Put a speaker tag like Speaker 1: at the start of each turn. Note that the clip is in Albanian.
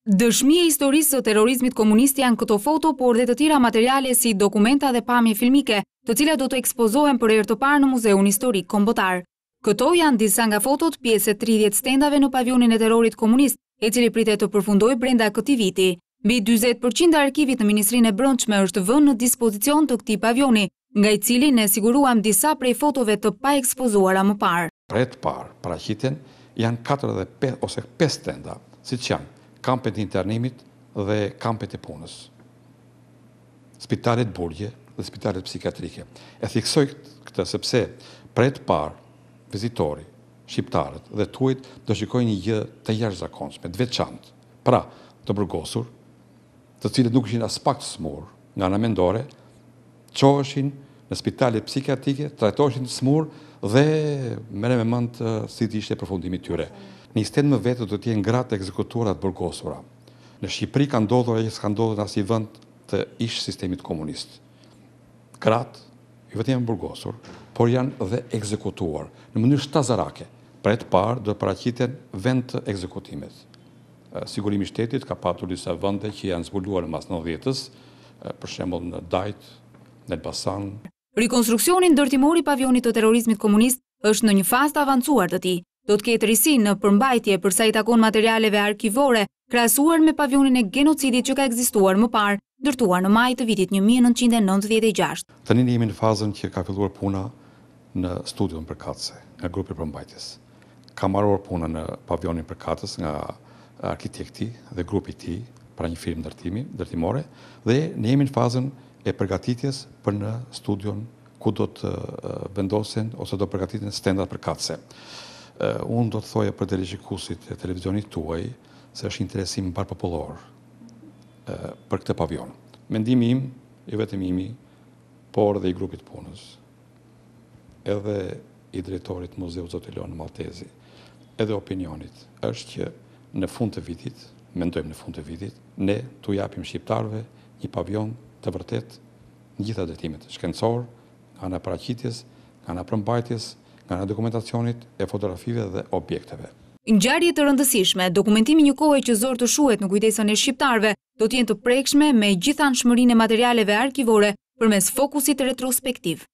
Speaker 1: Dëshmi e historisë së terrorizmit komunist janë këto foto, por dhe të tjera materiale si dokumenta dhe pamje filmike, të cilat do të ekspozohen për herë të parë në Muzeun Historik Kombëtar. Këto janë disa nga fotot pjesë e 30 stendave në pavionin e terrorit komunist, i cili pritet të përfundojë brenda këtij viti. Mbi 40% e arkivit në Ministrinë e Brendshme është vënë në dispozicion të këtij pavioni, nga i cili ne siguruam disa prej fotove të paekspozuara më parë.
Speaker 2: Prej të parë, paraqiten janë 4 ose 5 stenda, siç janë kampet e internimit dhe kampet e punës, spitalet burgje dhe spitalet psikiatrike. E theksoj këtë sepse prej të parë, vizitori, shqiptarët dhe tuajt do shikojnë një gjë të jashtëzakonshme, të veçantë, pra të burgosur, të cilët nuk ishin as pak të smur nga ana mendore, çoheshin në spitalet psikiatrike, trajtoheshin të smur dhe merren me mend si të ishte përfundimi i tyre. Një stend më vetë do të jenë gratë të ekzekutuara të burgosura. Në Shqipëri ka ndodhur ajo që ka ndodhur në asnjë vend të ish sistemit komunist. Gratë, jo vetëm burgosur, por janë dhe ekzekutuar në mënyrë shtazarake. Për të parë do të paraqiten vend të ekzekutimit. Sigurimi i shtetit ka patur disa vende që janë zbuluar në mas 90-s, për shembull në Dajt, në Elbasan.
Speaker 1: Rikonstruksioni ndërtimor i pavionit të terrorizmit komunist është në një fazë të avancuar të tij. Do të ketë risi në përmbajtje përsa i takon materialeve arkivore, krahasuar me pavionin e genocidit që ka ekzistuar më parë, ndërtuar në maj të vitit 1996.
Speaker 2: Tani ne jemi në fazën që ka filluar puna në studion përkatëse, nga grupi i përmbajtjes. Ka marrur puna në pavionin përkatës nga arkitekti dhe grupi i tij, pra një firmë ndërtimore, dhe ne jemi në fazën e përgatitjes për në studion ku do të vendosen ose do përgatiten stendat përkatëse. Unë do të thoja për televizionit e televizionit tuaj se është interesim mbarpopullor për këtë pavion. Mendimi im, jo vetëm imi, por dhe i grupit punës, edhe i drejtorit Muzeut Zoti Leon Maltezi, edhe opinionit, është që në fund të vitit, mendojmë në fund të vitit, ne t'u japim shqiptarëve një pavion të vërtet në gjitha drejtimet shkencor, nga ana paraqitjes, nga ana përmbajtjes, nga ana dokumentacionit e fotografive dhe objekteve.
Speaker 1: Ngjarje të rëndësishme, dokumentimi një kohe që zor të shuhet në kujdesën e shqiptarëve, do të jenë të prekshme me gjithanshmërinë e materialeve arkivore përmes fokusit retrospektiv.